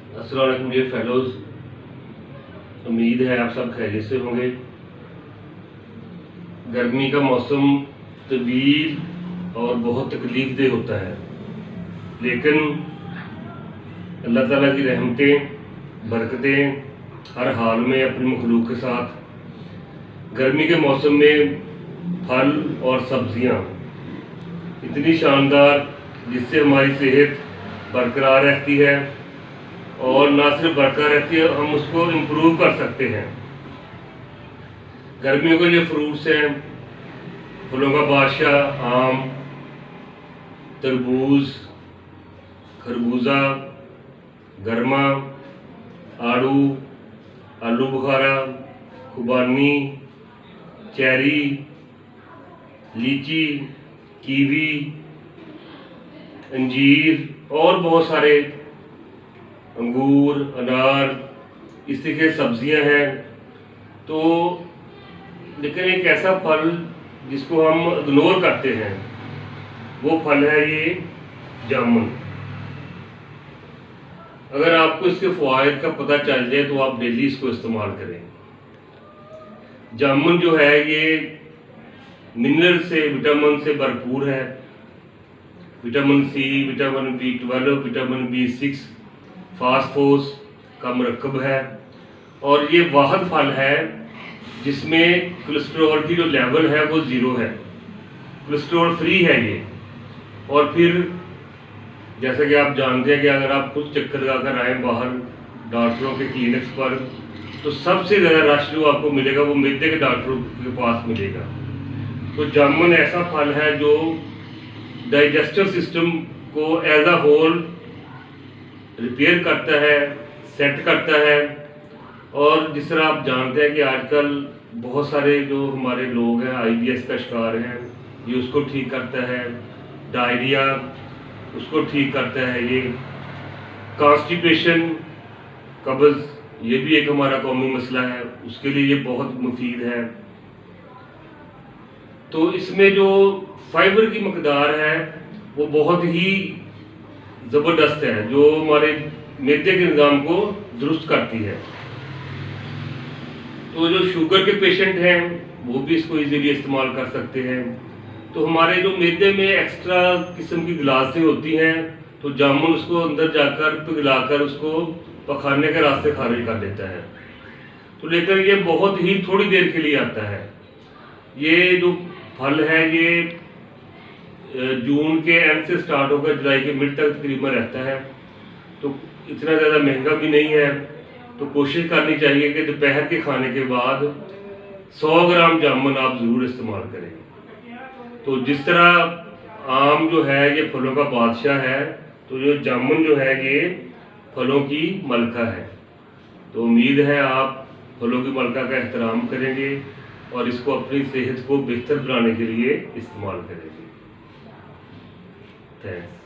अस्सलाम वालेकुम dear fellows, उम्मीद है आप सब खैरियत से होंगे। गर्मी का मौसम तवील और बहुत तकलीफ होता है, लेकिन अल्लाह ताला की रहमतें बरकतें हर हाल में अपनी मखलूक के साथ। गर्मी के मौसम में फल और सब्जियां इतनी शानदार जिससे हमारी सेहत बरकरार रहती है और ना सिर्फ बरकरार रहती है, हम उसको इम्प्रूव कर सकते हैं। गर्मियों के जो फ्रूट्स हैं, फलों का बादशाह आम, तरबूज, खरबूजा, गरमा, आड़ू, आलू बुखारा, खुबानी, चेरी, लीची, कीवी, अंजीर और बहुत सारे अंगूर, अनार, इस तरह की सब्जियां हैं। तो लेकिन एक ऐसा फल जिसको हम इग्नोर करते हैं वो फल है ये जामुन। अगर आपको इसके फ़वाइद का पता चल जाए तो आप डेली इसको इस्तेमाल करें। जामुन जो है ये मिनरल से, विटामिन से भरपूर है। Vitamin C, vitamin B12, vitamin B6, phosphorus का मरकब है और ये वाहद फल है जिसमें कोलेस्ट्रॉल की जो लेवल है वो ज़ीरो है, कोलेस्ट्रॉल फ्री है ये। और फिर जैसा कि आप जानते हैं कि अगर आप कुछ चक्कर लगाकर आए बाहर डॉक्टरों के क्लिनिक्स पर, तो सबसे ज़्यादा रश जो आपको मिलेगा वो मैदे के डॉक्टरों के पास मिलेगा। तो जामुन ऐसा फल है जो डाइजेस्टिव सिस्टम को एज अ होल रिपेयर करता है, सेट करता है। और जिस तरह आप जानते हैं कि आजकल बहुत सारे जो हमारे लोग हैं IBS का शिकार हैं, ये उसको ठीक करता है। डायरिया उसको ठीक करता है। ये कॉन्स्टिपेशन, कब्ज़, ये भी एक हमारा कौमी मसला है, उसके लिए ये बहुत मुफीद है। तो इसमें जो फाइबर की मकदार है वो बहुत ही ज़बरदस्त है, जो हमारे मैदे के निज़ाम को दुरुस्त करती है। तो जो शुगर के पेशेंट हैं वो भी इसको इजीली इस्तेमाल कर सकते हैं। तो हमारे जो मैदे में एक्स्ट्रा किस्म की गिलासें होती हैं, तो जामुन उसको अंदर जाकर पिघलाकर उसको पखाने के रास्ते खारिज कर देता है। तो लेकर ये बहुत ही थोड़ी देर के लिए आता है। ये जो फल है ये जून के एंड से स्टार्ट होकर जुलाई के मिड तक तकरीबन रहता है। तो इतना ज़्यादा महंगा भी नहीं है। तो कोशिश करनी चाहिए कि दोपहर के खाने के बाद 100 ग्राम जामुन आप ज़रूर इस्तेमाल करें। तो जिस तरह आम जो है ये फलों का बादशाह है, तो जो जामुन जो है ये फलों की मलका है। तो उम्मीद है आप फलों की मलका का एहतराम करेंगे और इसको अपनी सेहत को बेहतर बनाने के लिए इस्तेमाल करेंगे। थैंक्स।